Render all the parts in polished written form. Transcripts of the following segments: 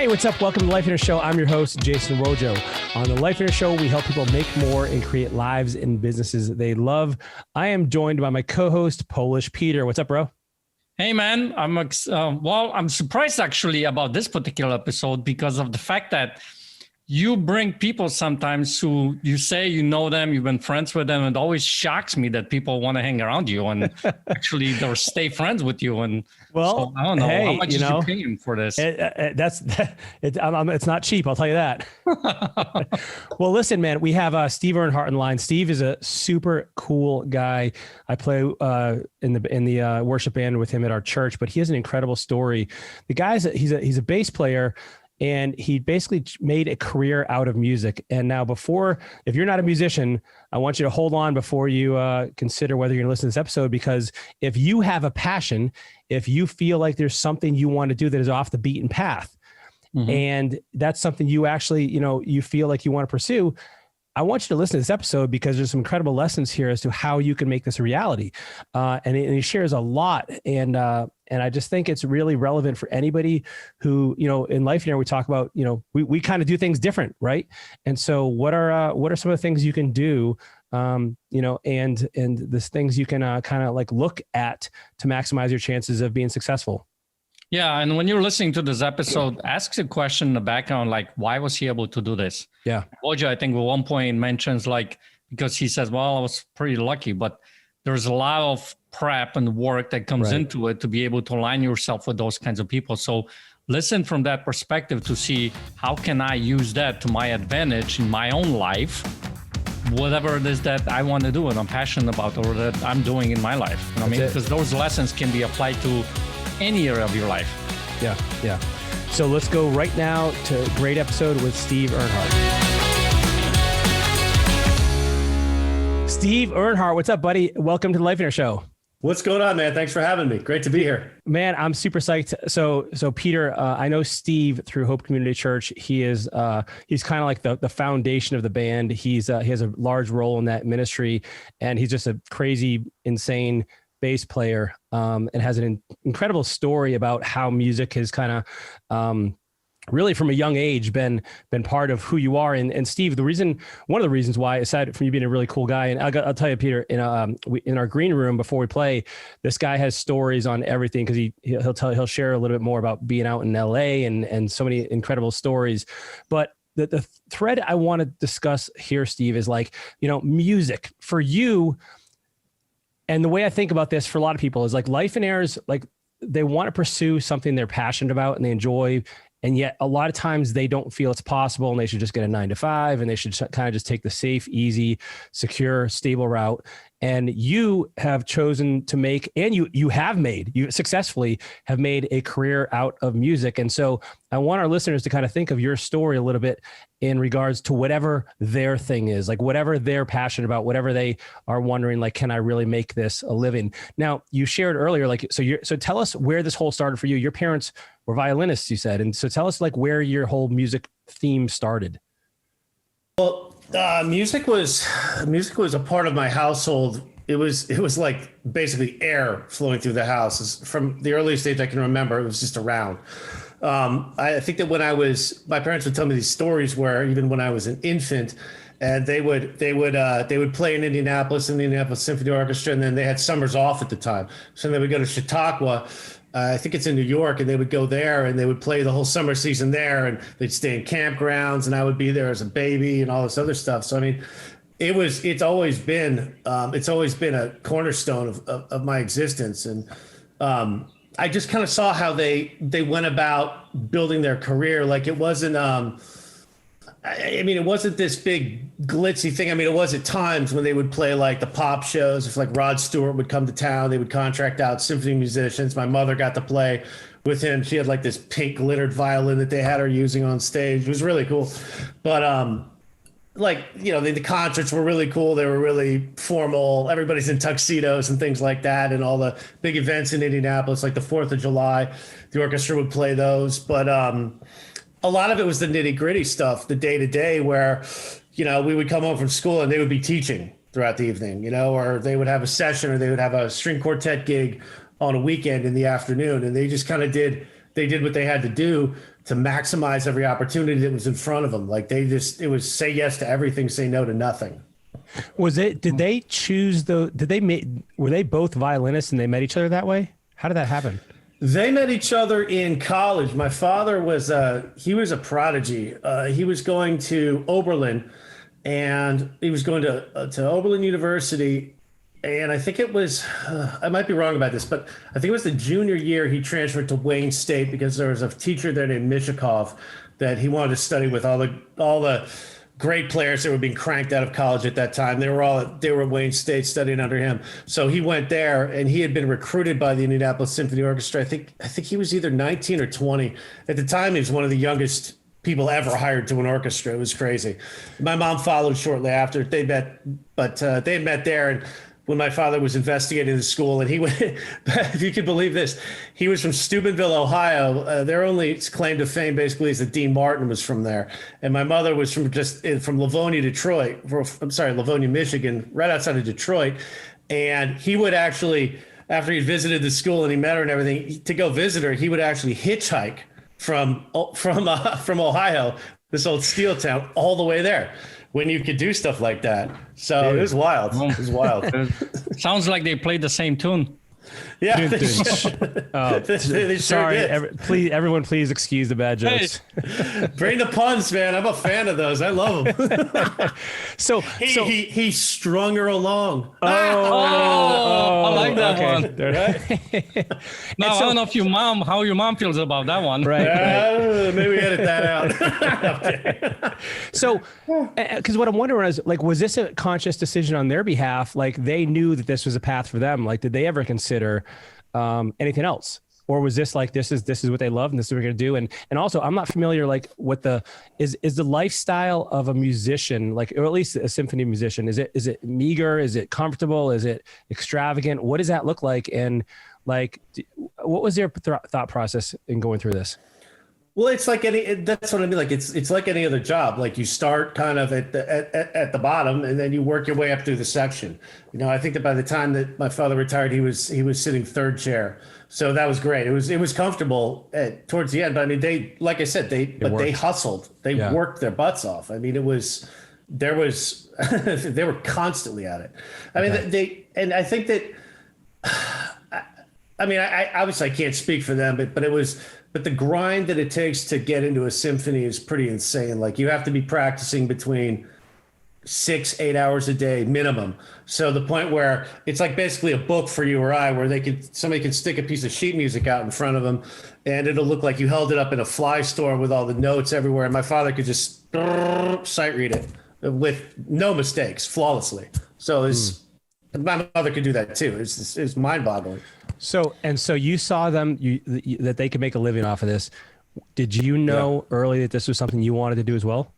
what's up? Welcome to the Life Inner Show. I'm your host, Jason Wojo. On the Life Inner Show, we help people make more and create lives and businesses they love. I am joined by my co-host, Polish Peter. What's up, bro? Hey, man. I'm surprised actually about this particular episode because of the fact that you bring people sometimes who you say you know them, you've been friends with them, and it always shocks me that people want to hang around you and actually they'll stay friends with you. And so, I don't know, how much did you pay him for this? It's not cheap, I'll tell you that. Well, listen, man, we have Steve Earnhart in line. Steve is a super cool guy. I play in the worship band with him at our church, but he has an incredible story. The guy's he's a bass player. And he basically made a career out of music. And now if you're not a musician, I want you to hold on before you consider whether you're gonna listen to this episode, because if you have a passion, if you feel like there's something you want to do that is off the beaten path, and that's something you actually, you feel like you want to pursue, I want you to listen to this episode because there's some incredible lessons here as to how you can make this a reality. And he shares a lot. And I just think it's really relevant for anybody who, in life here, we talk about, we kind of do things different, right? And so what are some of the things you can do, and the things you can kind of like look at to maximize your chances of being successful? Yeah. And when you're listening to this episode, ask a question in the background, like, why was he able to do this? Yeah. Wojo, I think at one point mentions because he says, well, I was pretty lucky, but there's a lot of prep and work that comes into it to be able to align yourself with those kinds of people. So listen from that perspective to see how can I use that to my advantage in my own life, whatever it is that I want to do and I'm passionate about or that I'm doing in my life. You know what I mean? Because those lessons can be applied to any area of your life. Yeah. So let's go right now to a great episode with Steve Earnhart. Steve Earnhart, what's up, buddy? Welcome to the Life Inner Show. What's going on, man? Thanks for having me. Great to be here. Man, I'm super psyched. So Peter, I know Steve through Hope Community Church. He's kind of like the foundation of the band. He has a large role in that ministry, and he's just a crazy, insane bass player, and has an incredible story about how music has kind of really from a young age been part of who you are. And Steve, one of the reasons why, aside from you being a really cool guy, and I'll tell you, Peter, in our green room before we play, this guy has stories on everything because he'll share a little bit more about being out in LA and so many incredible stories. But the thread I want to discuss here, Steve, is music for you. And the way I think about this for a lot of people is like life in airs, like they want to pursue something they're passionate about and they enjoy. And yet a lot of times they don't feel it's possible and they should just get a 9-to-5 and they should kind of just take the safe, easy, secure, stable route. And you have chosen to make, and you successfully have made a career out of music. And so I want our listeners to kind of think of your story a little bit in regards to whatever their thing is, like whatever they're passionate about, whatever they are wondering, like, can I really make this a living? Now you shared earlier, so tell us where this whole started for you. Your parents were violinists, you said. And so tell us like where your whole music theme started. Well, music was a part of my household. It was like basically air flowing through the house. From the earliest age I can remember, it was just around. I think that my parents would tell me these stories where even when I was an infant, and they would play in Indianapolis Symphony Orchestra, and then they had summers off at the time. So they would go to Chautauqua. I think it's in New York, and they would go there and they would play the whole summer season there, and they'd stay in campgrounds, and I would be there as a baby and all this other stuff. So, I mean, it's always been a cornerstone of my existence. And I just kind of saw how they went about building their career. Like it wasn't, it wasn't this big glitzy thing. I mean, it was at times when they would play like the pop shows. If like Rod Stewart would come to town, they would contract out symphony musicians. My mother got to play with him. She had like this pink glittered violin that they had her using on stage. It was really cool. But the concerts were really cool. They were really formal. Everybody's in tuxedos and things like that. And all the big events in Indianapolis, like the 4th of July, the orchestra would play those. But a lot of it was the nitty gritty stuff, the day to day where, we would come home from school and they would be teaching throughout the evening, or they would have a session or they would have a string quartet gig on a weekend in the afternoon. And they just kind of did they did what they had to do to maximize every opportunity that was in front of them. Like it was say yes to everything, say no to nothing. Did they choose were they both violinists and they met each other that way? How did that happen? They met each other in college. My father he was a prodigy. He was going to Oberlin, and he was going to Oberlin University. And I think it was, I might be wrong about this, but I think it was the junior year he transferred to Wayne State because there was a teacher there named Mishakov that he wanted to study with all the great players that were being cranked out of college at that time. They were at Wayne State studying under him. So he went there, and he had been recruited by the Indianapolis Symphony Orchestra. I think he was either 19 or 20. At the time, he was one of the youngest people ever hired to an orchestra. It was crazy. My mom followed shortly after. They met, but they had met there, and when my father was investigating the school, and he went, if you could believe this, he was from Steubenville, Ohio. Their only claim to fame basically is that Dean Martin was from there. And my mother was from Livonia, Livonia, Michigan, right outside of Detroit. And he would actually, after he visited the school and he met her and everything, to go visit her, he would actually hitchhike from Ohio, this old steel town, all the way there, when you could do stuff like that. So Dude. It was wild. It was wild. Sounds like they played the same tune. Yeah. They sorry, everyone, please excuse the bad jokes. Hey, bring the puns, man. I'm a fan of those. I love them. He strung her along. I like that one. Right? Now, I don't know how your mom feels about that one. Right. Maybe edit that out. So, because what I'm wondering is, like, was this a conscious decision on their behalf? Like, they knew that this was a path for them. Like, did they ever consider anything else, or was this like this is what they love and this is what we're going to do? And also, I'm not familiar like what is the lifestyle of a musician, like, or at least a symphony musician. Is it meager? Is it comfortable? Is it extravagant? What does that look like? And like, what was their thought process in going through this? Well, it's like that's what I mean. Like it's like any other job. Like you start kind of at the bottom, and then you work your way up through the section. You know, I think that by the time that my father retired, he was sitting third chair. So that was great. It was comfortable towards the end. But I mean, they hustled. They worked their butts off. I mean, they were constantly at it. I mean, and I think that, I mean, I obviously I can't speak for them, but the grind that it takes to get into a symphony is pretty insane. Like, you have to be practicing between 6-8 hours a day minimum. So the point where it's like basically a book for you or I, where somebody can stick a piece of sheet music out in front of them, and it'll look like you held it up in a fly store with all the notes everywhere. And my father could just sight read it with no mistakes, flawlessly. So my mother could do that too. It's mind boggling. So you saw them, that they could make a living off of this. Did you know early that this was something you wanted to do as well?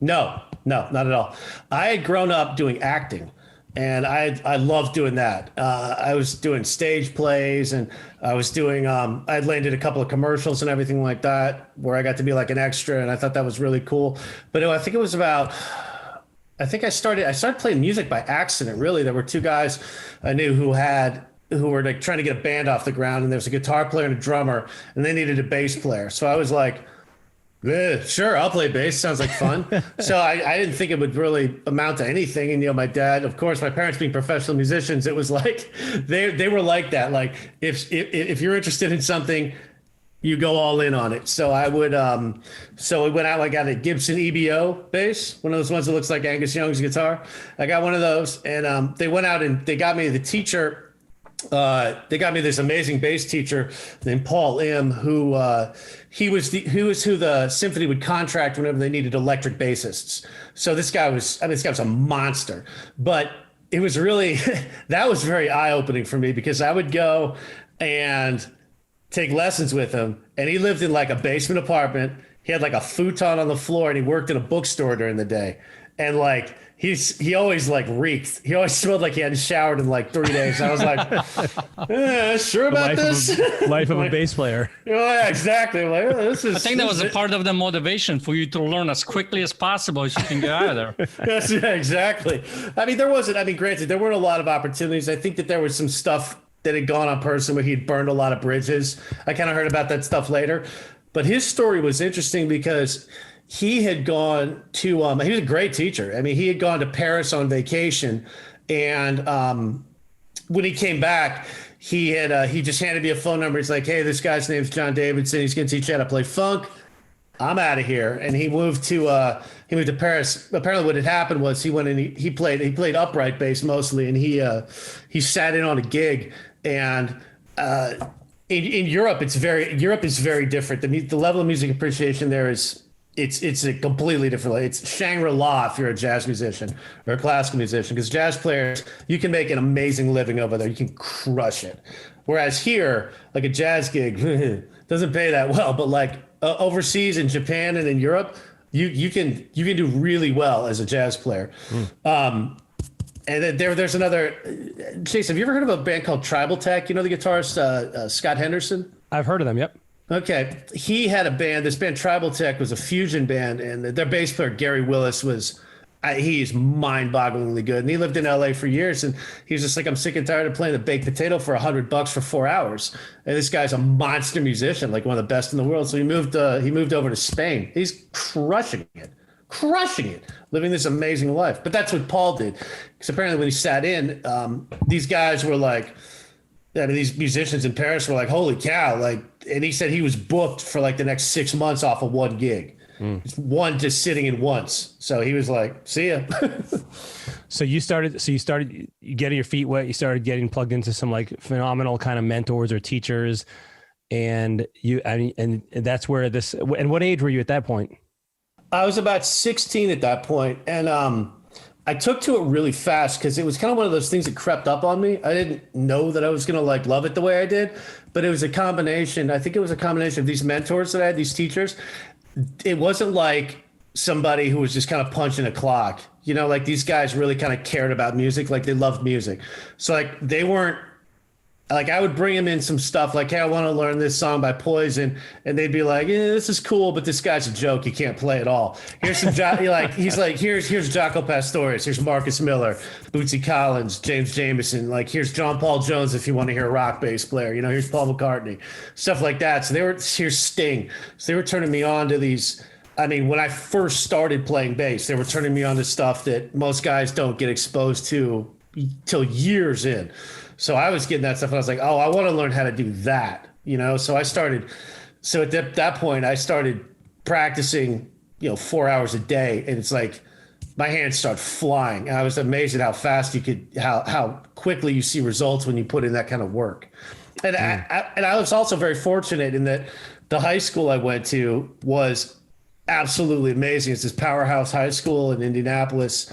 No, not at all. I had grown up doing acting, and I loved doing that. I was doing stage plays, and I was doing, I'd landed a couple of commercials and everything like that, where I got to be like an extra, and I thought that was really cool. But I think it was about, I started playing music by accident, really. There were two guys I knew who were like trying to get a band off the ground, and there was a guitar player and a drummer, and they needed a bass player. So I was like, sure, I'll play bass. Sounds like fun. So I didn't think it would really amount to anything. And, my dad, of course, my parents being professional musicians, it was like, they were like that. Like, if you're interested in something, you go all in on it. So I would, so we went out, I got a Gibson EBO bass, one of those ones that looks like Angus Young's guitar. I got one of those, and they went out and they got me the teacher. They got me this amazing bass teacher named Paul M, who who the symphony would contract whenever they needed electric bassists. So this guy was a monster. But it was really that was very eye-opening for me, because I would go and take lessons with him, and he lived in like a basement apartment. He had like a futon on the floor, and he worked in a bookstore during the day. And like he always like reeked. He always smelled like he hadn't showered in like 3 days. I was like, sure about this? Life of a bass player. Yeah, exactly. Like, this is. I think that was a part of the motivation for you to learn as quickly as possible as you can get out of there. Yes, yeah, exactly. I mean, granted, there weren't a lot of opportunities. I think that there was some stuff that had gone on personally where he'd burned a lot of bridges. I kind of heard about that stuff later. But his story was interesting because he had gone to, he was a great teacher. I mean, he had gone to Paris on vacation. And when he came back, he just handed me a phone number. He's like, hey, this guy's name's John Davidson. He's going to teach you how to play funk. I'm out of here. And he moved to Paris. Apparently what had happened was he went and he played upright bass mostly. And he sat in on a gig. And in Europe, is very different. The level of music appreciation there is, it's a completely different. It's Shangri-La if you're a jazz musician or a classical musician, because jazz players, you can make an amazing living over there. You can crush it. Whereas here, like a jazz gig doesn't pay that well, but like overseas in Japan and in Europe, you can do really well as a jazz player. And then there's another. Chase, have you ever heard of a band called Tribal Tech? You know the guitarist Scott Henderson? I've heard of them. Yep. Okay. He had a band. This band Tribal Tech was a fusion band, and their bass player Gary Willis he's mind-bogglingly good. And he lived in LA for years, and he was just like, I'm sick and tired of playing the baked potato for $100 for 4 hours. And this guy's a monster musician, like one of the best in the world. So he moved over to Spain. He's crushing it, living this amazing life. But that's what Paul did, because apparently when he sat in, these guys were like, I mean, these musicians in Paris were like, holy cow. Like, and he said he was booked for like the next 6 months off of one gig. One just sitting in once. So he was like, see ya. So you started getting your feet wet. You started getting plugged into some like phenomenal kind of mentors or teachers. And and that's where this, and what age were you at that point? I was about 16 at that point. And I took to it really fast because it was kind of one of those things that crept up on me. I didn't know that I was going to like love it the way I did, but it was a combination. I think it was a combination of these mentors that I had, these teachers. It wasn't like somebody who was just kind of punching a clock, you know, like these guys really kind of cared about music. Like they loved music. So like they weren't like, I would bring them in some stuff like, hey, I want to learn this song by Poison. And they'd be like, yeah, this is cool, but this guy's a joke. You can't play at all. Here's some, he's like, here's Jaco Pastorius. Here's Marcus Miller, Bootsy Collins, James Jamerson. Like, here's John Paul Jones if you want to hear a rock bass player. You know, here's Paul McCartney, stuff like that. So here's Sting. So they were turning me on to these. I mean, when I first started playing bass, they were turning me on to stuff that most guys don't get exposed to till years in. So I was getting that stuff and I was like, oh, I want to learn how to do that, you know? So at that point I started practicing, 4 hours a day. And it's like, my hands start flying. And I was amazed at how fast how quickly you see results when you put in that kind of work. And I was also very fortunate in that the high school I went to was absolutely amazing. It's this powerhouse high school in Indianapolis.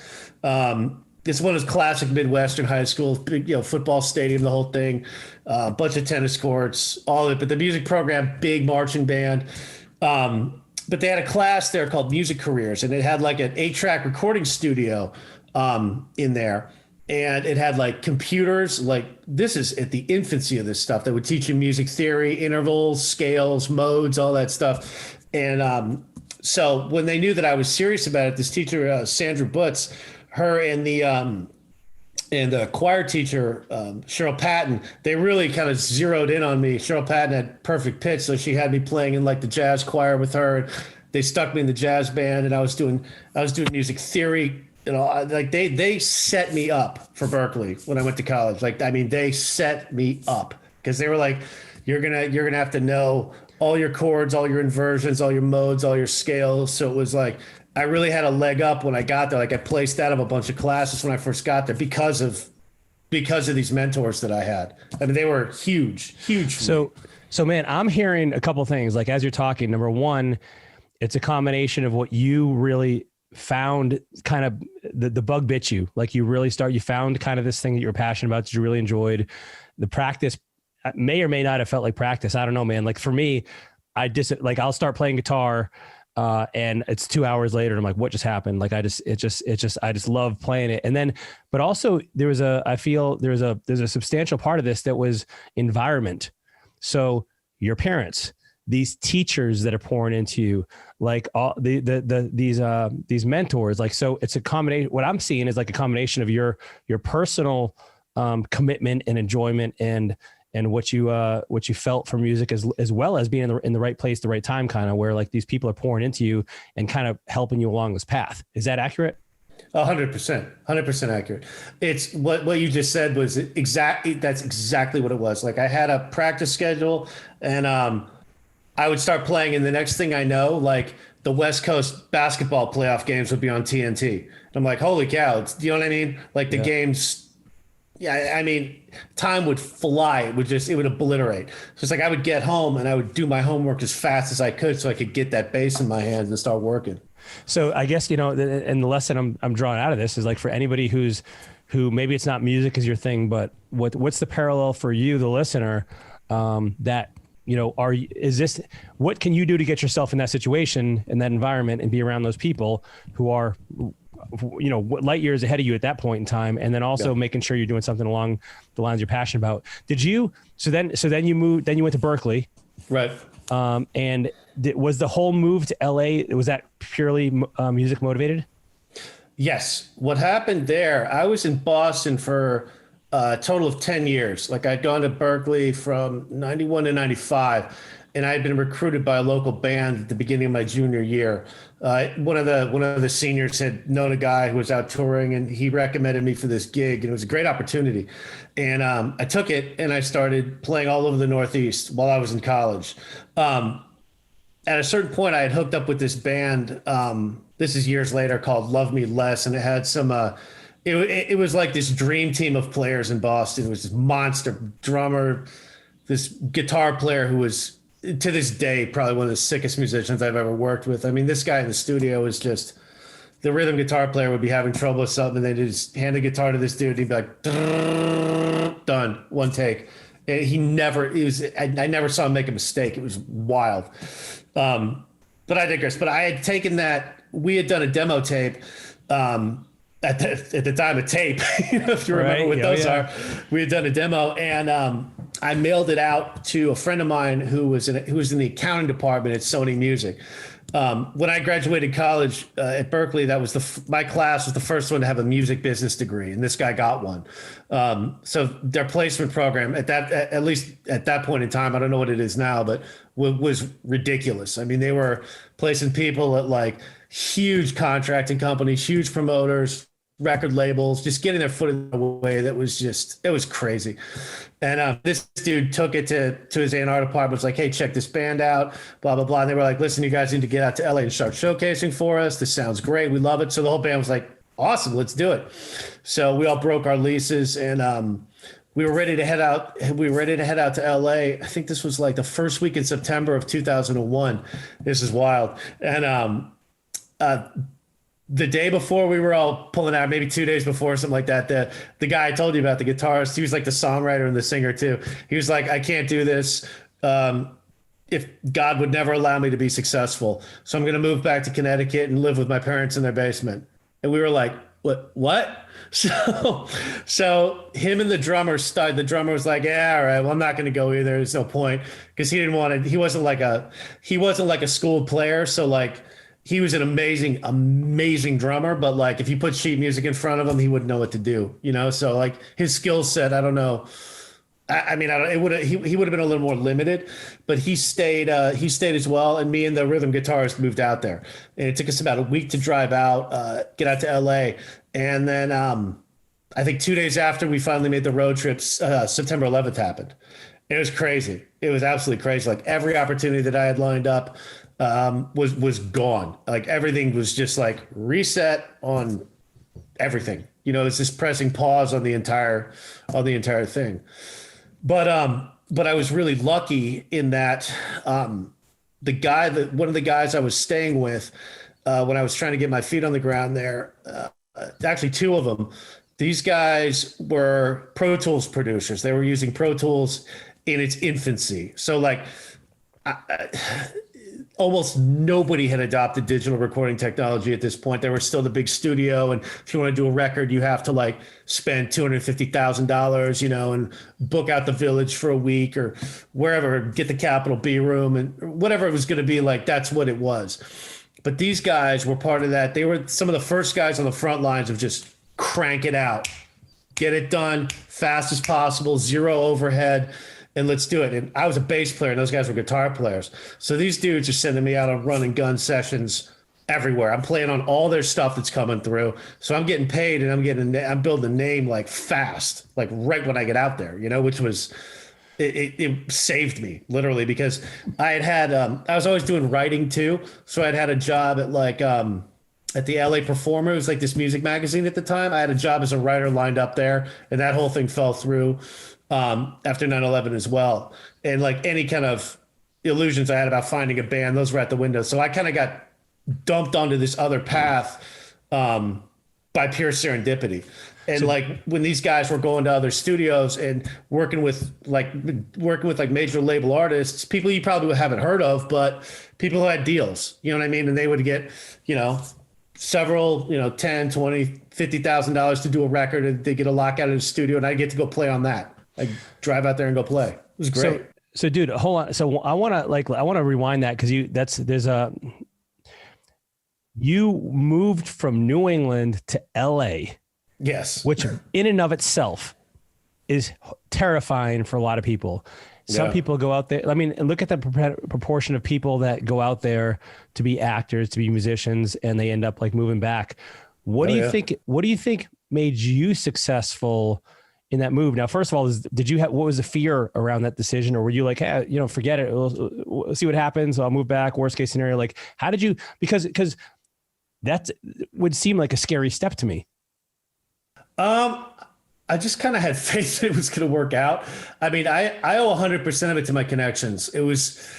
It's one of those classic Midwestern high schools, big, football stadium, the whole thing, bunch of tennis courts, all of it. But the music program, big marching band. But they had a class there called Music Careers, and it had like an 8-track recording studio in there. And it had like computers, like this is at the infancy of this stuff that would teach you music theory, intervals, scales, modes, all that stuff. And so when they knew that I was serious about it, this teacher, Sandra Butz, her and the choir teacher, Cheryl Patton, they really kind of zeroed in on me. Cheryl Patton had perfect pitch, so she had me playing in like the jazz choir with her. They stuck me in the jazz band, and I was doing music theory. Like they set me up for Berklee when I went to college. Like, I mean, they set me up because they were like, you're gonna have to know all your chords, all your inversions, all your modes, all your scales. So it was like, I really had a leg up when I got there. Like I placed out of a bunch of classes when I first got there because of these mentors that I had. I mean, they were huge. So man, I'm hearing a couple of things. Like as you're talking, number one, it's a combination of what you really found, kind of the bug bit you. Like you found kind of this thing that you were passionate about that you really enjoyed. The practice may or may not have felt like practice. I don't know, man. Like for me, I'll start playing guitar. And it's 2 hours later, and I'm like, what just happened? Like, I just love playing it. And then, but also there's a substantial part of this that was environment. So your parents, these teachers that are pouring into you, like all these mentors, like, so it's a combination. What I'm seeing is like a combination of your personal commitment and enjoyment and what you felt for music as well as being in the right place, the right time, kind of where like these people are pouring into you and kind of helping you along this path. Is that accurate? 100% accurate. It's what you just said was that's exactly what it was. Like I had a practice schedule and I would start playing and the next thing I know, like the West Coast basketball playoff games would be on TNT. And I'm like, holy cow. You know what I mean? Like the games. Yeah. I mean, time would fly. It would obliterate. So it's like, I would get home and I would do my homework as fast as I could so I could get that bass in my hands and start working. So I guess, and the lesson I'm drawing out of this is like for anybody who maybe it's not music is your thing, but what's the parallel for you, the listener, that, what can you do to get yourself in that situation, in that environment and be around those people who are, light years ahead of you at that point in time. And then also making sure you're doing something along the lines you're passionate about. So then you went to Berkeley. Right. And was the whole move to LA, was that purely music motivated? Yes. What happened there, I was in Boston for a total of 10 years. Like I'd gone to Berkeley from 91 to 95 and I had been recruited by a local band at the beginning of my junior year. One of the seniors had known a guy who was out touring and he recommended me for this gig and it was a great opportunity. And I took it and I started playing all over the Northeast while I was in college. At a certain point I had hooked up with this band. This is years later called Love Me Less. And it had some, it was like this dream team of players in Boston. It was this monster drummer, this guitar player who was, to this day, probably one of the sickest musicians I've ever worked with. I mean, this guy in the studio was just, the rhythm guitar player would be having trouble with something, and they'd just hand a guitar to this dude, and he'd be like, done, one take. And I never saw him make a mistake. It was wild. But I digress. But I had taken that, we had done a demo tape, at the time of tape, if you remember what those are. We had done a demo and I mailed it out to a friend of mine who was in the accounting department at Sony Music. When I graduated college at Berkeley, that was my class was the first one to have a music business degree, and this guy got one. So their placement program at least at that point in time, I don't know what it is now, but was ridiculous. I mean, they were placing people at like huge contracting companies, huge promoters, record labels, just getting their foot in the way. It was crazy. And this dude took it to his A&R department, was like, hey, check this band out, blah, blah, blah. And they were like, listen, you guys need to get out to LA and start showcasing for us. This sounds great. We love it. So the whole band was like, awesome, let's do it. So we all broke our leases and we were ready to head out. We were ready to head out to LA. I think this was like the first week in September of 2001. This is wild. And the day before we were all pulling out, maybe 2 days before, something like that, the guy I told you about, the guitarist, he was like the songwriter and the singer too. He was like, I can't do this. If God would never allow me to be successful. So I'm going to move back to Connecticut and live with my parents in their basement. And we were like, what? So him and the drummer was like, yeah, all right, well, I'm not going to go either. There's no point. Cause he wasn't like a school player. So like, he was an amazing drummer, but like if you put sheet music in front of him, he wouldn't know what to do, So like his skill set, I don't know. I mean, he would have been a little more limited, but he stayed as well. And me and the rhythm guitarist moved out there, and it took us about a week to drive out, get out to LA, and then I think 2 days after we finally made the road trips, September 11th happened. It was crazy. It was absolutely crazy. Like every opportunity that I had lined up was gone. Like everything was just like reset on everything. It's just pressing pause on the entire thing. But I was really lucky in that one of the guys I was staying with when I was trying to get my feet on the ground there, actually two of them, these guys were Pro Tools producers. They were using Pro Tools in its infancy. So like almost nobody had adopted digital recording technology at this point. They were still the big studio. And if you want to do a record, you have to like spend $250,000, and book out the Village for a week or wherever, get the Capitol B room and whatever it was going to be like, that's what it was. But these guys were part of that. They were some of the first guys on the front lines of just crank it out get it done fast as possible, zero overhead, and let's do it. And I was a bass player and those guys were guitar players. So these dudes are sending me out on run and gun sessions everywhere. I'm playing on all their stuff that's coming through. So I'm getting paid and I'm building a name like fast, like right when I get out there, which was, it saved me literally because I was always doing writing too. So I'd had a job at the LA Performer. It was like this music magazine at the time. I had a job as a writer lined up there, and that whole thing fell through after 9/11 as well. And like any kind of illusions I had about finding a band, those were at the window. So I kind of got dumped onto this other path by pure serendipity. And like when these guys were going to other studios and working with major label artists, people you probably haven't heard of, but people who had deals, you know what I mean? And they would get, several, $10, $20, $50,000 to do a record, and they get a lockout in the studio, and I get to go play on that. I drive out there and go play. It was great. So dude, hold on. So I want to rewind that because you moved from New England to LA. Yes. Which in and of itself is terrifying for a lot of people. Some people go out there. I mean, look at the proportion of people that go out there to be actors, to be musicians, and they end up like moving back. What do you think made you successful in that move? Now, first of all, what was the fear around that decision? Or were you like, hey, forget it. We'll see what happens. I'll move back. Worst case scenario. Like, how did you, because that would seem like a scary step to me. I just kind of had faith that it was going to work out. I mean, I owe 100% of it to my connections. It was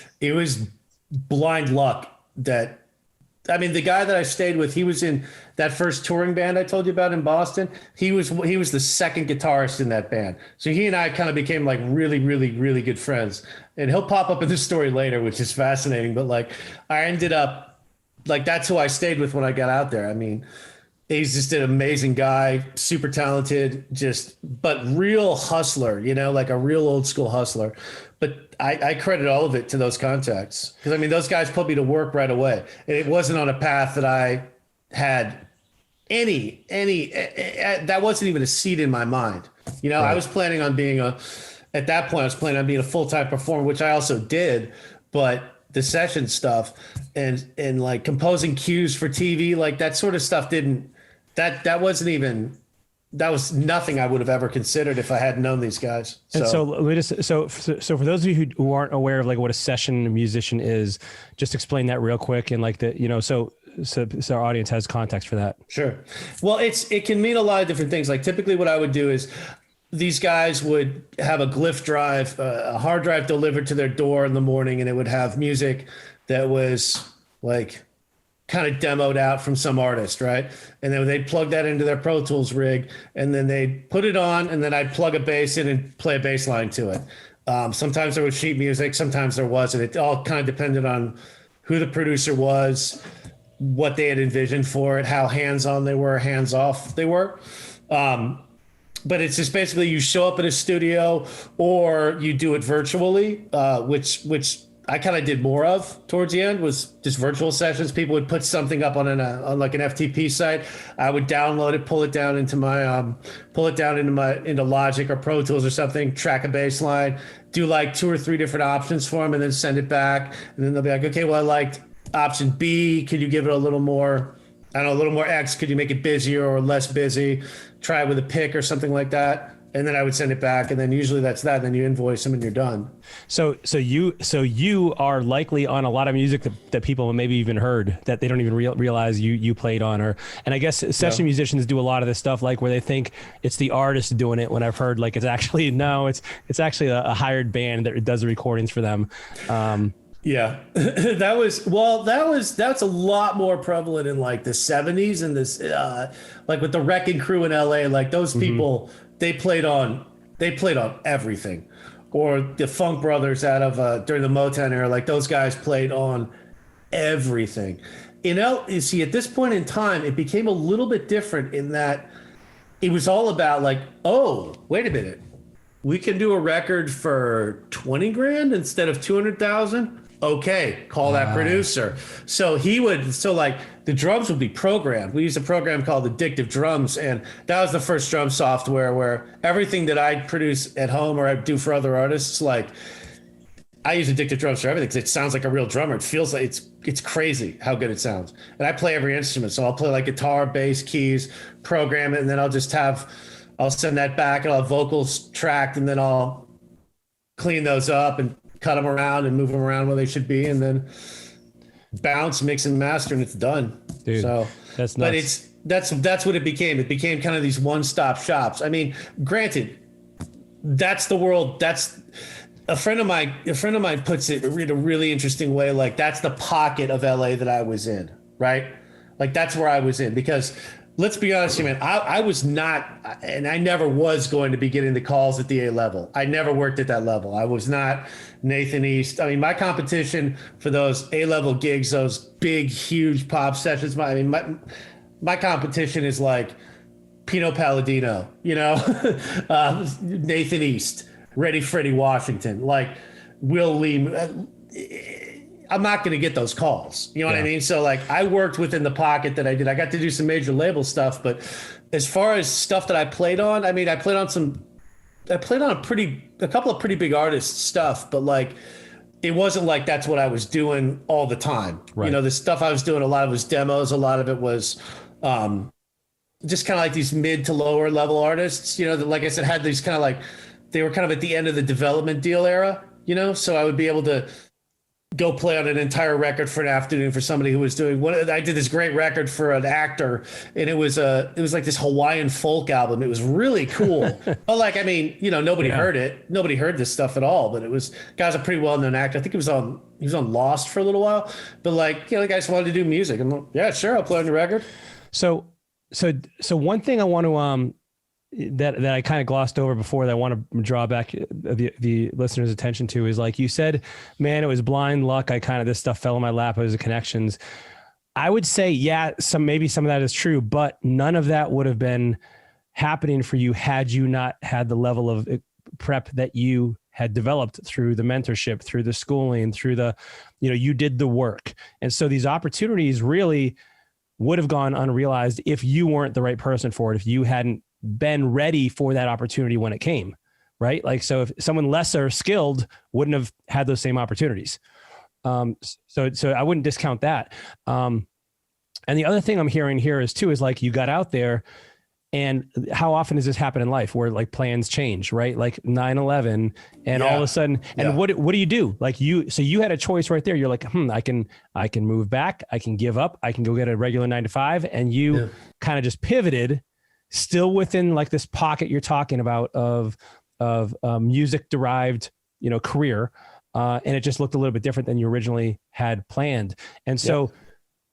blind luck the guy that I stayed with, he was in that first touring band I told you about in Boston. He was the second guitarist in that band. So he and I kind of became like really, really, really good friends. And he'll pop up in this story later, which is fascinating. But like, I ended up like, that's who I stayed with when I got out there. I mean, he's just an amazing guy, super talented, but real hustler, like a real old school hustler. But I credit all of it to those contacts. Because, I mean, those guys put me to work right away. And it wasn't on a path that I had that wasn't even a seed in my mind. Right. I was planning on being at that point, I was planning on being a full-time performer, which I also did. But the session stuff and like composing cues for TV, like that sort of stuff that was nothing I would have ever considered if I hadn't known these guys. And so for those of you who aren't aware of like what a session musician is, just explain that real quick and like so our audience has context for that. Sure. Well, it can mean a lot of different things. Like typically what I would do is these guys would have a glyph drive, a hard drive delivered to their door in the morning, and it would have music that was like kind of demoed out from some artist, right? And then they'd plug that into their Pro Tools rig, and then they'd put it on, and then I'd plug a bass in and play a bass line to it. Sometimes there was sheet music, sometimes there wasn't. It all kind of depended on who the producer was, what they had envisioned for it, how hands-on they were, hands-off they were. But it's just basically you show up at a studio or you do it virtually, which I kind of did more of towards the end, was just virtual sessions. People would put something up on like an FTP site. I would download it, pull it down into Logic or Pro Tools or something, track a bass line, do like 2 or 3 different options for them, and then send it back. And then they'll be like, okay, well, I liked option B. Could you give it a little more, a little more X? Could you make it busier or less busy? Try it with a pick or something like that. And then I would send it back, and then usually that's that. And then you invoice them, and you're done. So you are likely on a lot of music that people maybe even heard that they don't even realize you played on, and I guess session musicians do a lot of this stuff, like where they think it's the artist doing it. When I've heard like it's actually a hired band that does the recordings for them. Yeah, that's a lot more prevalent in like the 70s and this like with the Wrecking Crew in LA, like those people. They played on everything, or the Funk Brothers out of during the Motown era. Like those guys played on everything. You see, at this point in time, it became a little bit different in that it was all about like, oh, wait a minute, we can do a record for 20 grand instead of 200,000. Okay, call that producer. So like the the drums would be programmed. We used a program called Addictive Drums, and that was the first drum software where everything that I produce at home or I do for other artists, like I use Addictive Drums for everything because it sounds like a real drummer. It feels like it's crazy how good it sounds. And I play every instrument, so I'll play like guitar, bass, keys, program it, and then I'll send that back and I'll have vocals tracked, and then I'll clean those up and cut them around and move them around where they should be, and then bounce, mix and master, and it's done. Dude, so that's nuts. But that's what it became. It became kind of these one-stop shops. I mean, granted, that's the world. That's a friend of mine puts it in a really interesting way. Like, that's the pocket of LA that I was in, right? Like, that's where I was in, because let's be honest here, man, I was not, and I never was going to be getting the calls at the A level. I never worked at that level. I was not Nathan East. I mean, my competition for those A level gigs, those big, huge pop sessions, my competition is like Pino Palladino, Nathan East, Freddie Washington, like Will Lee. I'm not going to get those calls. You know what I mean? So like, I worked within the pocket that I did. I got to do some major label stuff, but as far as stuff that I played on, I mean, I played on a couple of pretty big artists stuff, but like, it wasn't like that's what I was doing all the time. Right. The stuff I was doing, a lot of it was demos. A lot of it was just kind of like these mid to lower level artists, that, like I said, had these kind of like, they were kind of at the end of the development deal era, so I would be able to go play on an entire record for an afternoon for somebody who was doing I did this great record for an actor, and it was like this Hawaiian folk album. It was really cool. But like, I mean, nobody heard it. Nobody heard this stuff at all, but guy's a pretty well-known actor. I think he was on Lost for a little while, but like, the guys wanted to do music. I'm like, yeah, sure. I'll play on your record. So one thing I want to, that I kind of glossed over before that I want to draw back the listener's attention to is, like you said, man, it was blind luck. This stuff fell in my lap as connections. I would say, yeah, maybe some of that is true, but none of that would have been happening for you had you not had the level of prep that you had developed through the mentorship, through the schooling, through the, you did the work. And so these opportunities really would have gone unrealized if you weren't the right person for it, if you hadn't been ready for that opportunity when it came, right? Like, so if someone lesser skilled wouldn't have had those same opportunities. So I wouldn't discount that. And the other thing I'm hearing here is like, you got out there, and how often does this happen in life where like plans change, right? Like 9/11 and all of a sudden, and what do you do? Like you had a choice right there. You're like, I can move back. I can give up. I can go get a regular 9 to 5. And you kind of just pivoted, still within like this pocket you're talking about of music derived, career. And it just looked a little bit different than you originally had planned. And so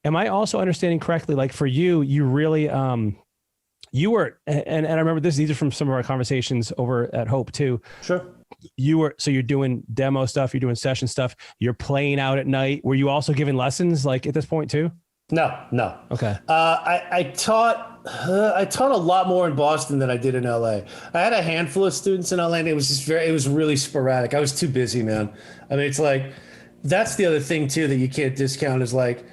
am I also understanding correctly? Like for you, you really, you were, and I remember these are from some of our conversations over at Hope too. Sure. So you're doing demo stuff, you're doing session stuff, you're playing out at night. Were you also giving lessons like at this point too? No. Okay. I taught a lot more in Boston than I did in LA. I had a handful of students in LA, and it was really sporadic. I was too busy, man. I mean, it's like, that's the other thing too that you can't discount is like,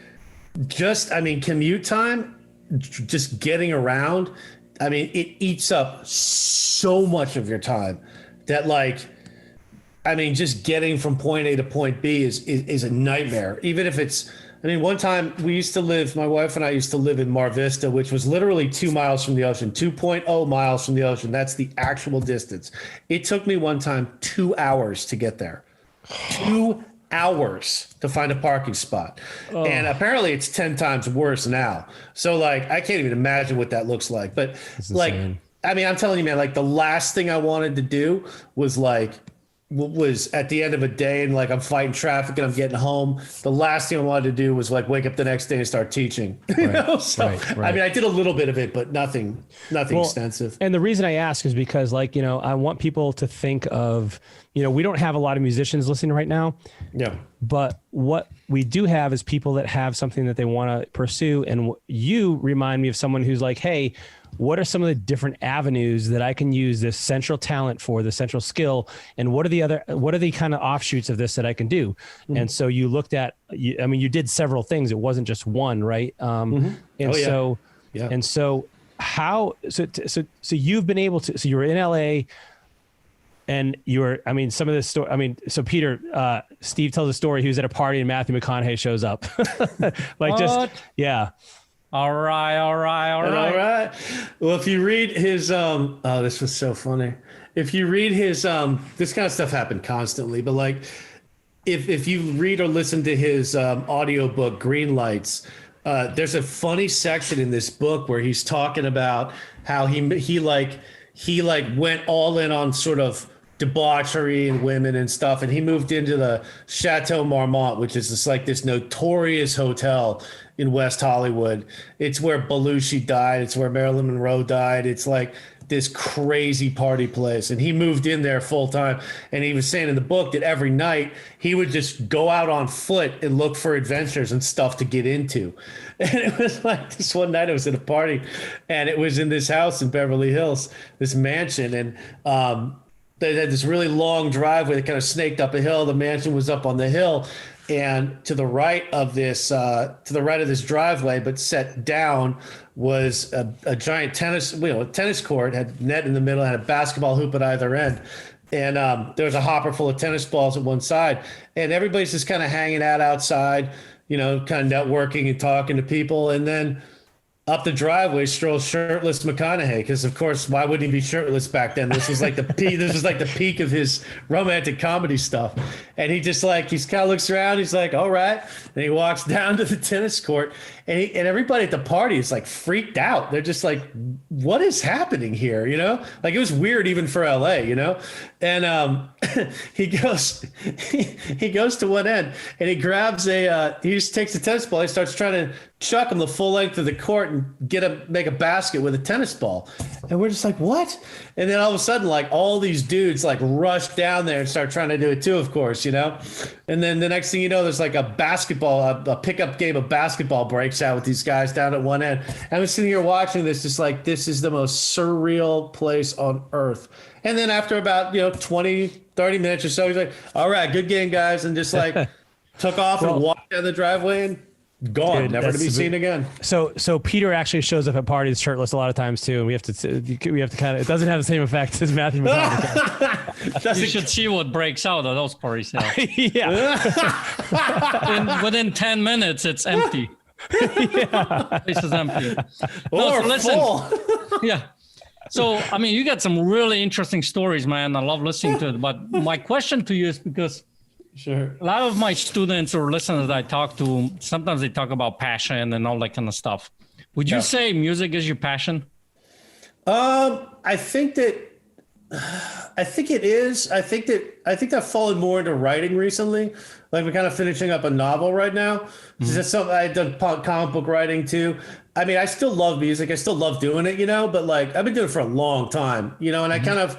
commute time, just getting around. I mean, it eats up so much of your time that just getting from point A to point B is a nightmare. Even if it's, one time my wife and I used to live in Mar Vista, which was literally 2 miles from the ocean, 2.0 miles from the ocean. That's the actual distance. It took me one time 2 hours to get there. 2 hours to find a parking spot. Oh. And apparently it's 10 times worse now. So like, I can't even imagine what that looks like. But like, I'm telling you, man, like the last thing I wanted to do was at the end of a day and like I'm fighting traffic and I'm getting home. The last thing I wanted to do was like wake up the next day and start teaching. So right. I did a little bit of it, but nothing extensive. And the reason I ask is because I want people to think of, we don't have a lot of musicians listening right now. Yeah. But what we do have is people that have something that they want to pursue. And you remind me of someone who's like, hey, what are some of the different avenues that I can use this central talent for, the central skill, and what are the kind of offshoots of this that I can do? Mm-hmm. And so you looked at, you did several things. It wasn't just one, right? And so you've been able to, so you were in LA and some of this story, so Peter, Steve tells a story. He was at a party and Matthew McConaughey shows up. All right. Well, if you read his, this was so funny. If you read his, this kind of stuff happened constantly, but like, if you read or listen to his audiobook, Green Lights, there's a funny section in this book where he's talking about how he went all in on sort of debauchery and women and stuff, and he moved into the Chateau Marmont, which is this notorious hotel in West Hollywood. It's where Belushi died. It's where Marilyn Monroe died. It's like this crazy party place, and he moved in there full time. And he was saying in the book that every night he would just go out on foot and look for adventures and stuff to get into. And it was like this one night I was at a party, and it was in this house in Beverly Hills, this mansion, and they had this really long driveway that kind of snaked up a hill. The mansion was up on the hill, and to the right of this driveway, but set down, was a giant tennis court, had net in the middle, had a basketball hoop at either end. And there was a hopper full of tennis balls at one side, and everybody's just kind of hanging out outside, kind of networking and talking to people. And then up the driveway strolls shirtless McConaughey, because of course, why wouldn't he be shirtless back then? This was like the peak. This was like the peak of his romantic comedy stuff. And he just kind of looks around. He's like, "All right," and he walks down to the tennis court. And everybody at the party is like freaked out. They're just like, "What is happening here?" Like it was weird even for LA. And he goes to one end and he grabs he just takes a tennis ball. He starts trying to chuck him the full length of the court and make a basket with a tennis ball. And we're just like, what? And then all of a sudden, like all these dudes like rush down there and start trying to do it too, of course, And then the next thing you know, there's like a pickup game of basketball breaks out with these guys down at one end. And I'm sitting here watching this, just like, this is the most surreal place on earth. And then after about, 20, 30 minutes or so, he's like, "All right, good game, guys." And just like took off and walked down the driveway and gone, dude, never to be seen again. So Peter actually shows up at parties shirtless a lot of times too, and we have to kind of, it doesn't have the same effect as Matthew McConaughey. You should see what breaks out of those parties now. Yeah. Within 10 minutes, it's empty. Yeah. Place is empty. Or full. Yeah. So, you got some really interesting stories, man. I love listening to it. But my question to you is, because sure, a lot of my students or listeners that I talk to, sometimes they talk about passion and all that kind of stuff. Would you say music is your passion? I think it is. I think I've fallen more into writing recently. Like we're kind of finishing up a novel right now. Mm-hmm. That's something I've done comic book writing too. I still love music. I still love doing it, but like I've been doing it for a long time, and I kind of,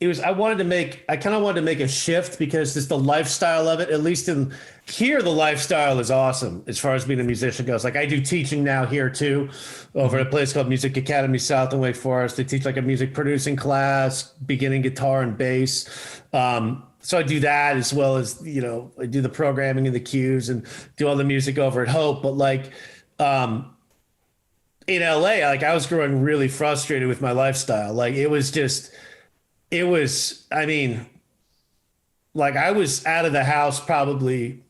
I wanted to make a shift, because just the lifestyle of it, at least in here, the lifestyle is awesome as far as being a musician goes. Like I do teaching now here too, over at a place called Music Academy South in Wake Forest. They teach like a music producing class, beginning guitar and bass. So I do that, as well as, I do the programming and the cues and do all the music over at Hope. But like, in LA, like I was growing really frustrated with my lifestyle. Like I was out of the house probably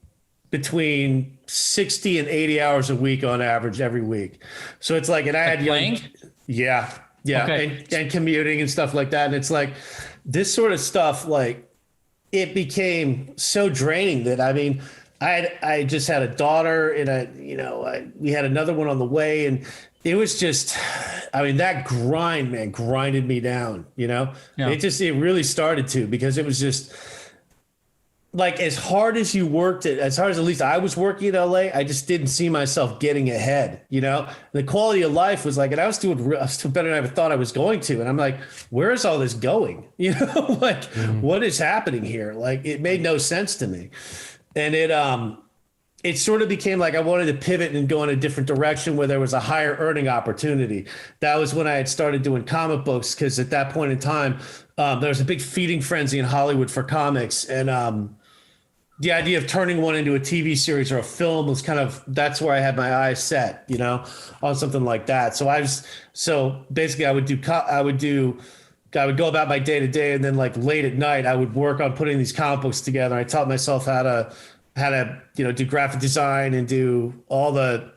between 60 and 80 hours a week on average every week. So it's like, and I had young, yeah. Okay. And commuting and stuff like that. And it's like this sort of stuff, like it became so draining that, I just had a daughter, and we had another one on the way, and it was just, that grind, man, grinded me down, Yeah. It really started to, because it was just like, as hard as you worked it, as hard as at least I was working in LA, I just didn't see myself getting ahead, The quality of life was like, and I was doing better than I ever thought I was going to. And I'm like, where is all this going? What is happening here? Like, it made no sense to me. And it sort of became like I wanted to pivot and go in a different direction where there was a higher earning opportunity. That was when I had started doing comic books, because at that point in time, there was a big feeding frenzy in Hollywood for comics. And the idea of turning one into a TV series or a film was that's where I had my eyes set, on something like that. So basically I would go about my day to day, and then like late at night, I would work on putting these comic books together. I taught myself how to do graphic design and do all the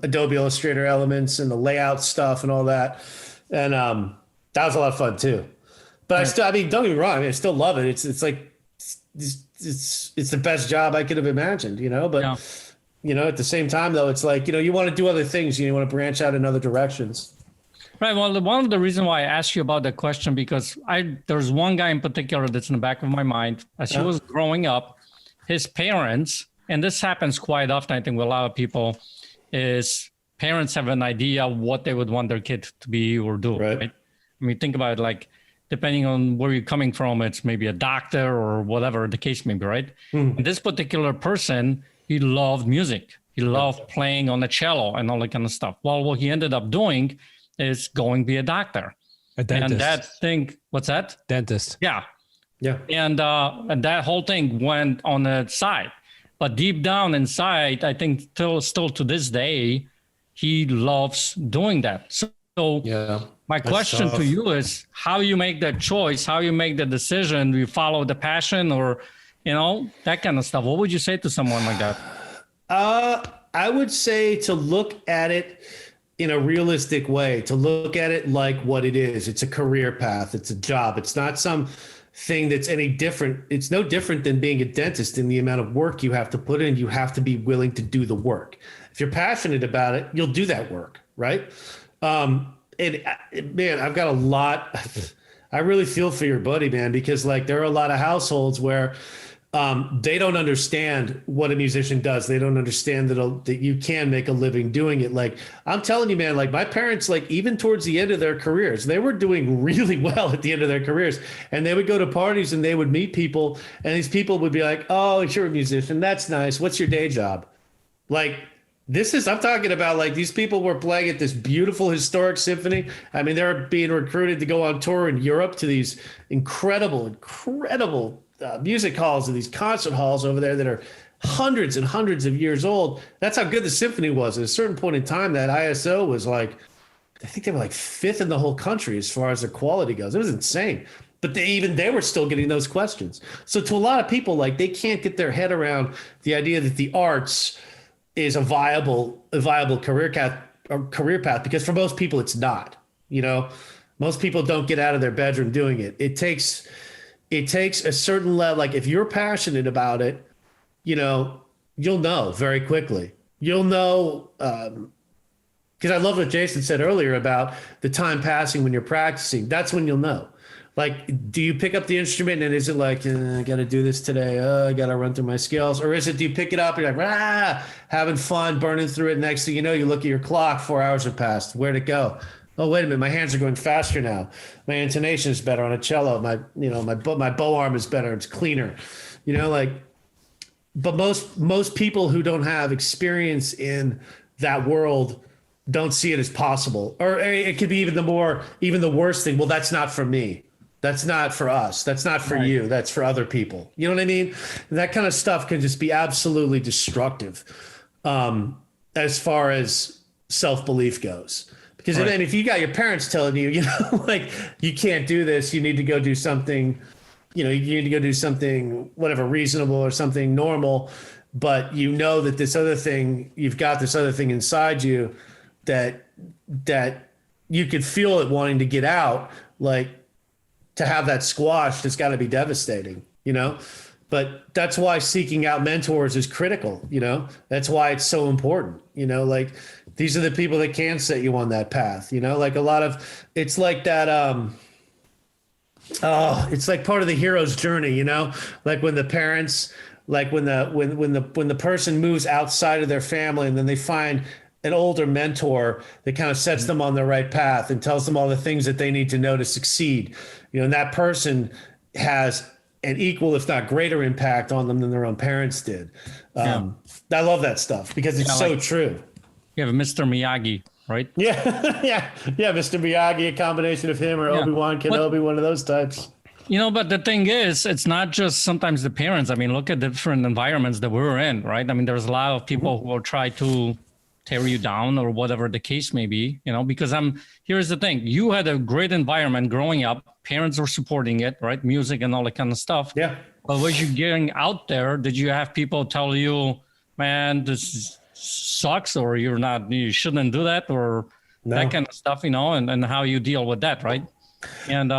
Adobe Illustrator elements and the layout stuff and all that. And that was a lot of fun too. But don't get me wrong, I still love it. It's like it's the best job I could have imagined, But at the same time though, it's like you want to do other things. You want to branch out in other directions. Right. Well, one of the reasons why I asked you about that question, because there's one guy in particular that's in the back of my mind. As he was growing up, his parents, and this happens quite often, I think, with a lot of people, is parents have an idea what they would want their kid to be or do. Right. I mean, think about it, like, depending on where you're coming from, it's maybe a doctor or whatever the case may be, right? And this particular person, he loved music. He loved playing on the cello and all that kind of stuff. Well, what he ended up doing is going to be a doctor. A dentist. And that thing, what's that? Dentist. Yeah. Yeah. And that whole thing went on the side. But deep down inside, I think still to this day, he loves doing that. So my question to you is how you make that choice, how you make the decision, do you follow the passion or, that kind of stuff. What would you say to someone like that? I would say to look at it in a realistic way, to look at it like what it is. It's a career path. It's a job. It's not some thing that's any different. It's no different than being a dentist in the amount of work you have to put in. You have to be willing to do the work. If you're passionate about it, you'll do that work, right? Man, I've got a lot. I really feel for your buddy, man, because like there are a lot of households where they don't understand what a musician does. They don't understand that you can make a living doing it. Like I'm telling you, man, like my parents, like even towards the end of their careers, they were doing really well at the end of their careers. And they would go to parties and they would meet people. And these people would be like, oh, you're a musician. That's nice. What's your day job? Like I'm talking about like these people were playing at this beautiful historic symphony. I mean, they're being recruited to go on tour in Europe to these incredible music halls and these concert halls over there that are hundreds and hundreds of years old. That's how good the symphony was. At a certain point in time, that ISO was like, I think they were like fifth in the whole country as far as their quality goes. It was insane. But they were still getting those questions. So to a lot of people, like they can't get their head around the idea that the arts is a viable career path, because for most people it's not. Most people don't get out of their bedroom doing it. It takes a certain level. Like if you're passionate about it, you'll know very quickly. You'll know, because I love what Jason said earlier about the time passing when you're practicing. That's when you'll know. Like, do you pick up the instrument and is it like, I got to do this today. I got to run through my scales. Or is it, do you pick it up and you're like, having fun, burning through it. Next thing you know, you look at your clock, 4 hours have passed. Where'd it go? Oh, wait a minute. My hands are going faster now. My intonation is better on a cello. My bow arm is better. It's cleaner, but most people who don't have experience in that world don't see it as possible. Or it could be even the worst thing. Well, that's not for me. That's not for us. That's not for you. That's for other people. You know what I mean? That kind of stuff can just be absolutely destructive as far as self-belief goes. Because then if you got your parents telling you, like you can't do this, you need to go do something, you need to go do something, whatever, reasonable or something normal. But that this other thing, you've got this other thing inside you that you could feel it wanting to get out, like, to have that squashed, it's got to be devastating, but that's why seeking out mentors is critical. That's why it's so important, like these are the people that can set you on that path, like it's like that. It's like part of the hero's journey, like when the parents, like when the person moves outside of their family and then they find an older mentor that kind of sets them on the right path and tells them all the things that they need to know to succeed. And that person has an equal, if not greater impact on them than their own parents did. I love that stuff because it's so true. You have Mr. Miyagi, right? Yeah. Yeah. Mr. Miyagi, a combination of him or Obi-Wan Kenobi, one of those types. But the thing is, it's not just sometimes the parents. I mean, look at the different environments that we were in, right? I mean, there's a lot of people who will try to tear you down or whatever the case may be, because here's the thing. You had a great environment growing up. Parents were supporting it, right? Music and all that kind of stuff. Yeah. But was you getting out there? Did you have people tell you, man, this sucks, or you shouldn't do that, or that kind of stuff, and how you deal with that, right? And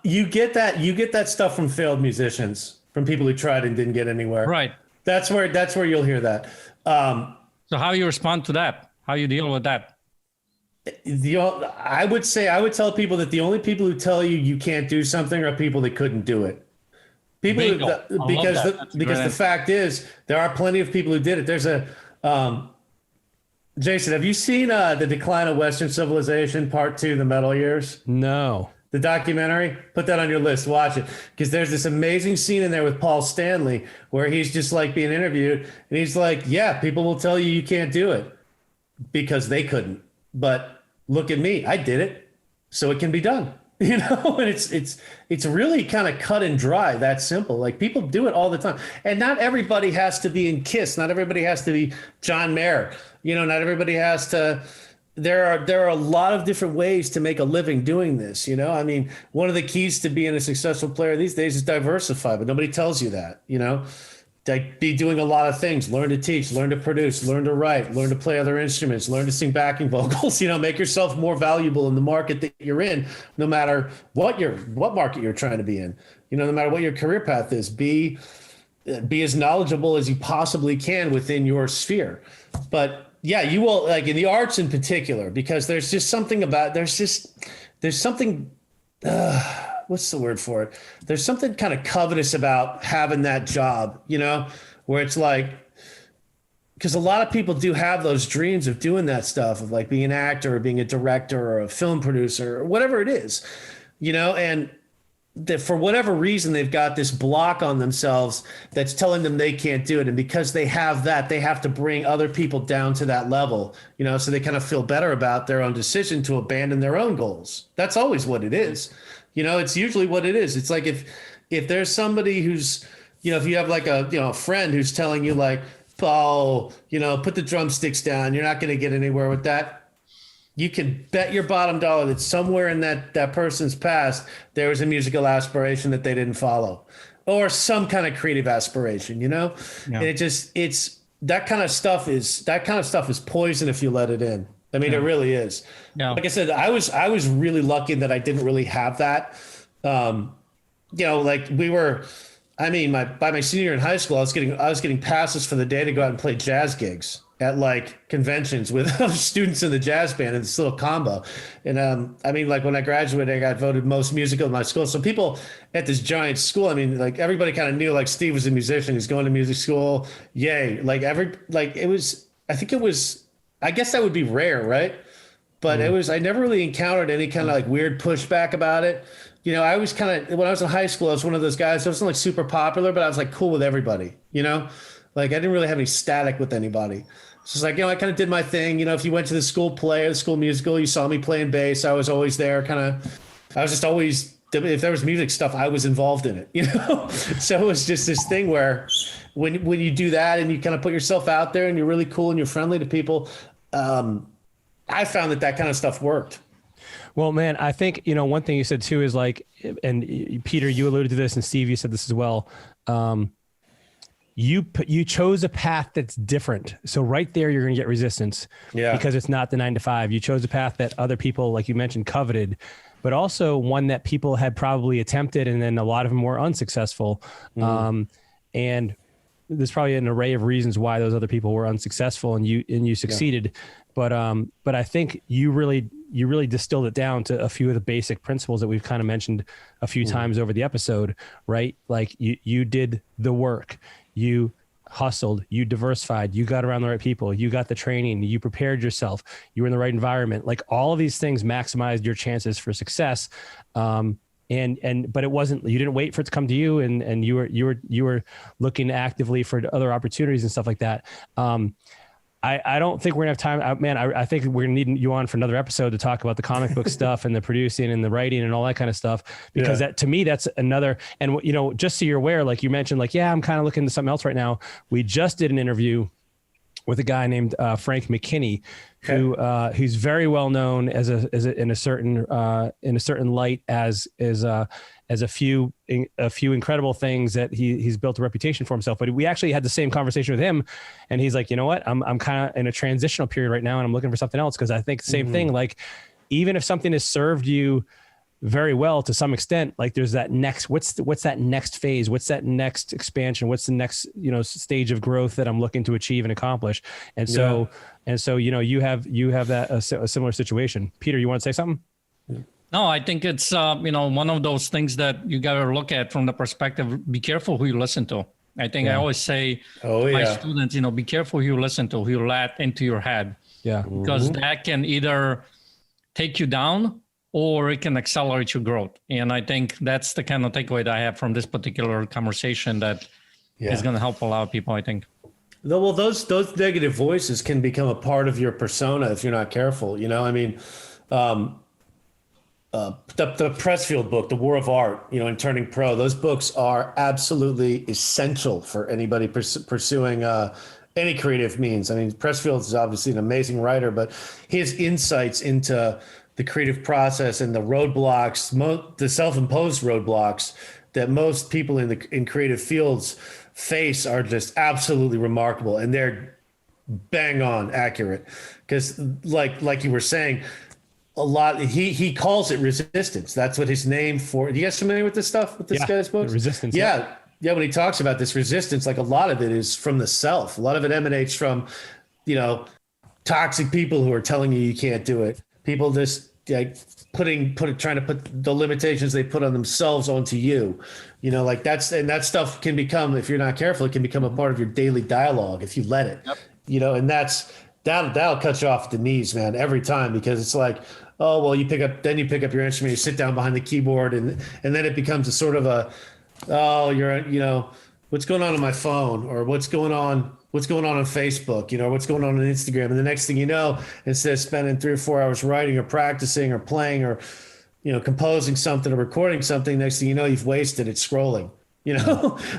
you get that stuff from failed musicians, from people who tried and didn't get anywhere. Right. That's where you'll hear that. So how you respond to that? How you deal with that? I would tell people that the only people who tell you can't do something are people that couldn't do it. Because the fact is there are plenty of people who did it. There's a Jason, have you seen The Decline of Western Civilization Part 2, The Metal Years? No. The documentary? Put that on your list. Watch it. Because there's this amazing scene in there with Paul Stanley where he's just like being interviewed. And he's like, yeah, people will tell you can't do it because they couldn't. But look at me. I did it. So it can be done. And it's really kind of cut and dry, that simple. Like people do it all the time. And not everybody has to be in KISS. Not everybody has to be John Mayer. Not everybody has to. There are a lot of different ways to make a living doing this. I mean, one of the keys to being a successful player these days is diversify, but nobody tells you that. Like be doing a lot of things, learn to teach, learn to produce, learn to write, learn to play other instruments, learn to sing backing vocals, make yourself more valuable in the market that you're in, no matter what market you're trying to be in, no matter what your career path is, be as knowledgeable as you possibly can within your sphere. But yeah, you will, like in the arts in particular, because there's just something about, there's something, what's the word for it? There's something kind of covetous about having that job, where it's like, because a lot of people do have those dreams of doing that stuff, of like being an actor or being a director or a film producer or whatever it is, and that for whatever reason, they've got this block on themselves that's telling them they can't do it. And because they have that, they have to bring other people down to that level, so they kind of feel better about their own decision to abandon their own goals. That's always what it is. It's usually what it is. It's like if there's somebody who's, if you have like a friend who's telling you like, oh, put the drumsticks down, you're not going to get anywhere with that. You can bet your bottom dollar that somewhere in that person's past, there was a musical aspiration that they didn't follow, or some kind of creative aspiration, And it's that kind of stuff is poison if you let it in. I mean, it really is. Yeah. Like I said, I was really lucky that I didn't really have that. Like by my senior year in high school, I was getting passes for the day to go out and play jazz gigs at like conventions with other students in the jazz band in this little combo. And like when I graduated, I got voted most musical in my school. So people at this giant school, like everybody kind of knew like Steve was a musician. He's going to music school. Yay. I guess that would be rare, right? But I never really encountered any kind of like weird pushback about it. I was kind of, when I was in high school, I was one of those guys. I wasn't like super popular, but I was like cool with everybody, like I didn't really have any static with anybody. So it's like, I kind of did my thing. If you went to the school play or the school musical, you saw me playing bass. I was always there. I was just always, if there was music stuff, I was involved in it, So it was just this thing where when you do that and you kind of put yourself out there and you're really cool and you're friendly to people, I found that kind of stuff worked. Well, man, I think, one thing you said too is like, and Peter, you alluded to this, and Steve, you said this as well. You chose a path that's different. So right there, you're going to get resistance because it's not the 9 to 5. You chose a path that other people, like you mentioned, coveted, but also one that people had probably attempted. And then a lot of them were unsuccessful. And there's probably an array of reasons why those other people were unsuccessful and you succeeded. But I think you really distilled it down to a few of the basic principles that we've kind of mentioned a few times over the episode, right? Like you did the work, you hustled, you diversified, you got around the right people, you got the training, you prepared yourself, you were in the right environment. Like all of these things maximized your chances for success. but it wasn't, you didn't wait for it to come to you, and you were looking actively for other opportunities and stuff like that. I don't think we're gonna have time, man. I think we're gonna need you on for another episode to talk about the comic book stuff and the producing and the writing and all that kind of stuff, because that, to me, that's another, and just so you're aware, like you mentioned, like, yeah, I'm kind of looking into something else right now. We just did an interview with a guy named Frank McConaughey, who's very well known as in a certain light as a few incredible things that he's built a reputation for himself. But we actually had the same conversation with him, and he's like, you know what, I'm kind of in a transitional period right now, and I'm looking for something else, because I think the same thing. Like, even if something has served you very well to some extent, like there's that next, what's that next phase? What's that next expansion? What's the next, stage of growth that I'm looking to achieve and accomplish? And so, you have that a similar situation. Peter, you want to say something? No, I think it's, one of those things that you got to look at from the perspective, be careful who you listen to. I think I always say to my students, be careful who you listen to, who you let into your head. Yeah. Because that can either take you down or it can accelerate your growth. And I think that's the kind of takeaway that I have from this particular conversation that is going to help a lot of people, I think. Well, those negative voices can become a part of your persona if you're not careful. I mean, the Pressfield book, The War of Art, and Turning Pro, those books are absolutely essential for anybody pursuing any creative means. I mean, Pressfield is obviously an amazing writer, but his insights into the creative process and the roadblocks, the self-imposed roadblocks that most people in creative fields face are just absolutely remarkable, and they're bang on accurate. Because like you were saying, a lot he calls it resistance. That's what his name for. Are you guys familiar with this stuff, with this guy's books? Resistance. Yeah. When he talks about this resistance, like a lot of it is from the self. A lot of it emanates from, toxic people who are telling you can't do it. People just trying to put the limitations they put on themselves onto you, like that stuff can become, if you're not careful, it can become a part of your daily dialogue if you let it. Yep. And that'll cut you off at the knees, man, every time, because it's like, oh, well, you pick up your instrument, you sit down behind the keyboard, and then it becomes a sort of a, oh, you're, what's going on my phone, or what's going on Facebook, what's going on Instagram. And the next thing you know, instead of spending 3 or 4 hours writing or practicing or playing or, composing something or recording something, next thing you know, you've wasted it scrolling,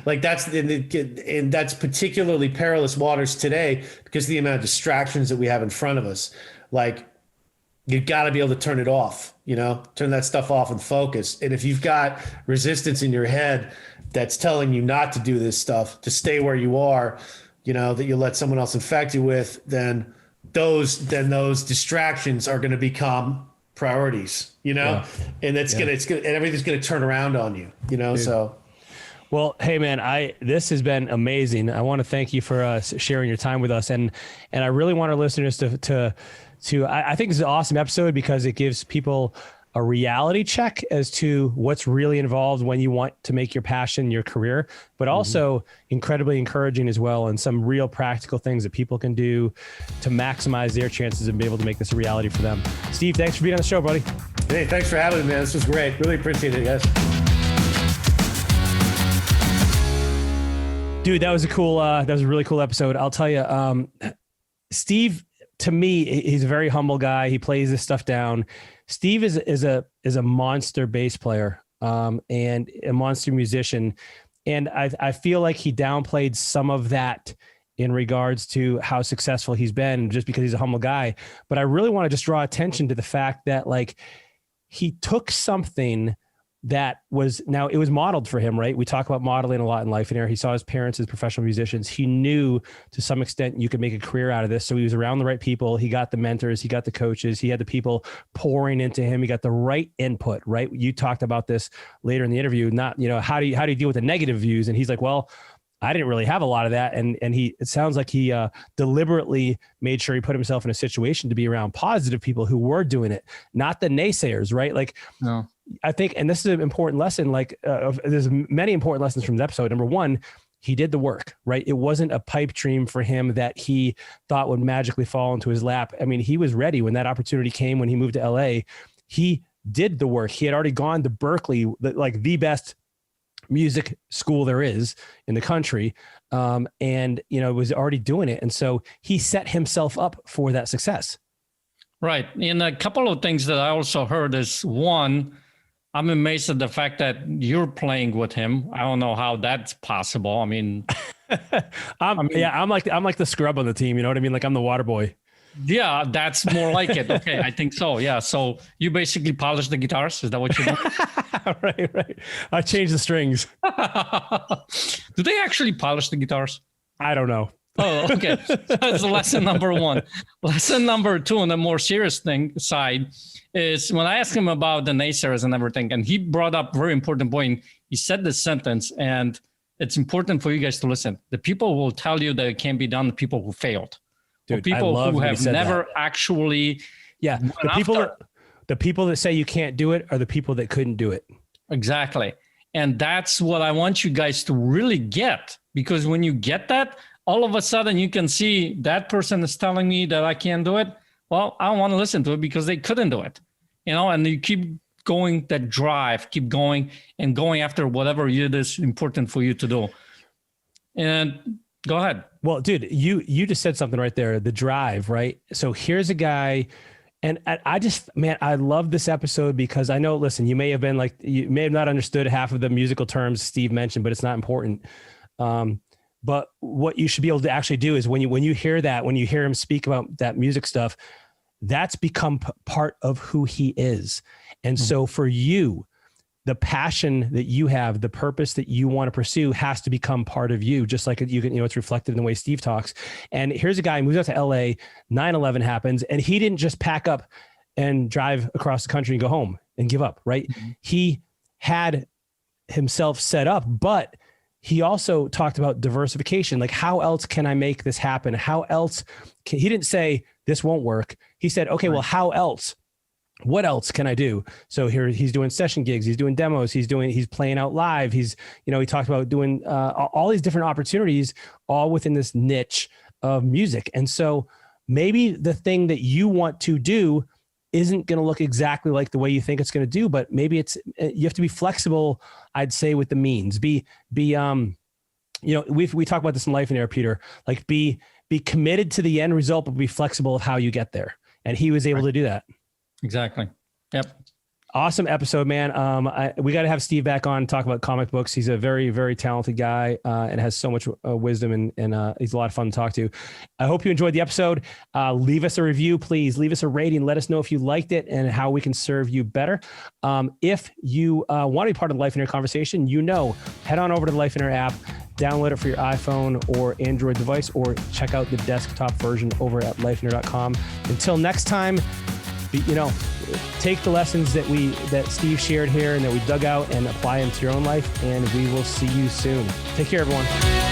like and that's particularly perilous waters today because of the amount of distractions that we have in front of us. Like, you got to be able to turn it off, turn that stuff off and focus. And if you've got resistance in your head that's telling you not to do this stuff, to stay where you are, that you let someone else infect you with, then those distractions are going to become priorities, and and everything's going to turn around on you, Dude. So. Well, hey man, this has been amazing. I want to thank you for sharing your time with us. And I really want our listeners to I think this is an awesome episode because it gives people a reality check as to what's really involved when you want to make your passion your career, but also incredibly encouraging as well, and some real practical things that people can do to maximize their chances and be able to make this a reality for them. Steve, thanks for being on the show, buddy. Hey, thanks for having me, man. This was great. Really appreciate it, guys. Dude, that was a really cool episode. I'll tell you, Steve, to me, he's a very humble guy. He plays this stuff down. Steve is a monster bass player, and a monster musician. And I feel like he downplayed some of that in regards to how successful he's been just because he's a humble guy. But I really want to just draw attention to the fact that, like, he took something that was, now it was modeled for him, right? We talk about modeling a lot in life, and here he saw his parents as professional musicians. He knew to some extent you could make a career out of this. So he was around the right people. He got the mentors, he got the coaches, he had the people pouring into him. He got the right input, right? You talked about this later in the interview, not, how do you deal with the negative views? And he's like, well, I didn't really have a lot of that. And it sounds like he deliberately made sure he put himself in a situation to be around positive people who were doing it, not the naysayers, right? Like, no. I think, and this is an important lesson, like there's many important lessons from the episode. Number one, he did the work, right? It wasn't a pipe dream for him that he thought would magically fall into his lap. I mean, he was ready when that opportunity came, when he moved to LA. He did the work. He had already gone to Berkeley, like the best music school there is in the country. And, was already doing it. And so he set himself up for that success. Right. And a couple of things that I also heard is, one, I'm amazed at the fact that you're playing with him. I don't know how that's possible. I mean, I'm like the scrub on the team. You know what I mean? Like I'm the water boy. Yeah, that's more like it. Okay, I think so. Yeah. So you basically polish the guitars. Is that what you do? Right. I change the strings. Do they actually polish the guitars? I don't know. Oh, okay. That's lesson number one. Lesson number two, on the more serious side, is when I asked him about the naysayers and everything, and he brought up a very important point. He said this sentence, and it's important for you guys to listen. The people who will tell you that it can't be done, the people who failed. Dude, people who have never actually. Yeah. The people that say you can't do it are the people that couldn't do it. Exactly. And that's what I want you guys to really get, because when you get that, all of a sudden you can see that person is telling me that I can't do it. Well, I don't want to listen to it because they couldn't do it, and you keep going, that drive, keep going and going after whatever it is important for you to do. And go ahead. Well, dude, you just said something right there, the drive, right? So here's a guy, and I love this episode because I know, listen, you may have not understood half of the musical terms Steve mentioned, but it's not important. But what you should be able to actually do is when you hear him speak about that music stuff, that's become part of who he is. And so for you, the passion that you have, the purpose that you want to pursue has to become part of you, just like you can, it's reflected in the way Steve talks. And here's a guy who moves out to LA, 9/11 happens, and he didn't just pack up and drive across the country and go home and give up, right? Mm-hmm. He had himself set up, but he also talked about diversification. Like, how else can I make this happen? How else he didn't say this won't work. He said, okay, well, how else? What else can I do? So here he's doing session gigs, he's doing demos, he's playing out live. He talked about doing all these different opportunities, all within this niche of music. And so maybe the thing that you want to do isn't going to look exactly like the way you think it's going to do, but maybe you have to be flexible, I'd say, with the means. We talk about this in Life and Air, Peter, like be committed to the end result, but be flexible of how you get there. And he was able to do that. Exactly. Yep. Awesome episode, man. We got to have Steve back on and talk about comic books. He's a very, very talented guy and has so much wisdom, and he's a lot of fun to talk to. I hope you enjoyed the episode. Leave us a review, please. Leave us a rating. Let us know if you liked it and how we can serve you better. If you want to be part of the Life and Air conversation, head on over to the Life and Air app, download it for your iPhone or Android device, or check out the desktop version over at lifeandair.com. Until next time, take the lessons that Steve shared here and that we dug out and apply them to your own life. And we will see you soon. Take care, everyone.